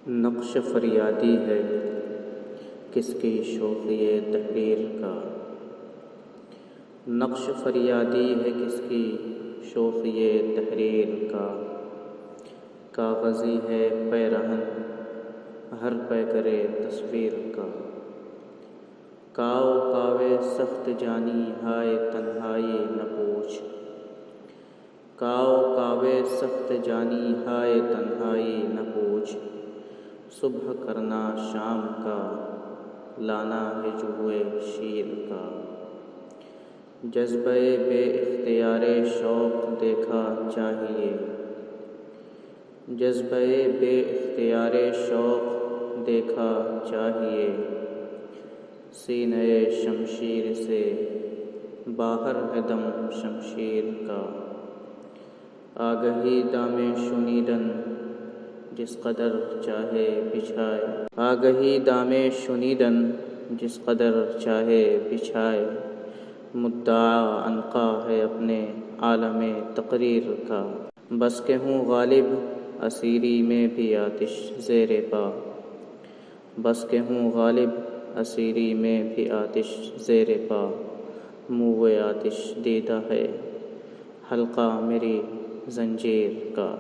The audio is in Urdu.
نقش فریادی ہے کس کی شوخی تحریر کا، نقش فریادی ہے کس کی شوخی تحریر کا، کاغذی ہے پیرہن ہر پیکرِ تصویر کا، کاؤ کاوے سخت جانی ہائے تنہائی نہ پوچھ، کاؤ کاوے سخت جانی ہائے تنہائی نہ پوچھ، صبح کرنا شام کا لانا ہے جوئے شیر کا، جذبۂ بے اختیارِ شوق دیکھا چاہیے، جذبۂ بے اختیارِ شوق دیکھا چاہیے، سینۂ شمشیر سے باہر ہے دم شمشیر کا، آگہی دامِ شنیدن جس قدر چاہے بچھائے، آگہی دامِ شنیدن جس قدر چاہے بچھائے، مدعا عنقا ہے اپنے عالمِ تقریر کا، بس کہ ہوں غالب اسیری میں بھی آتش زیر پا، بس کہ ہوں غالب اسیری میں بھی آتش زیر پا، موئے آتش دیدہ ہے حلقہ میری زنجیر کا۔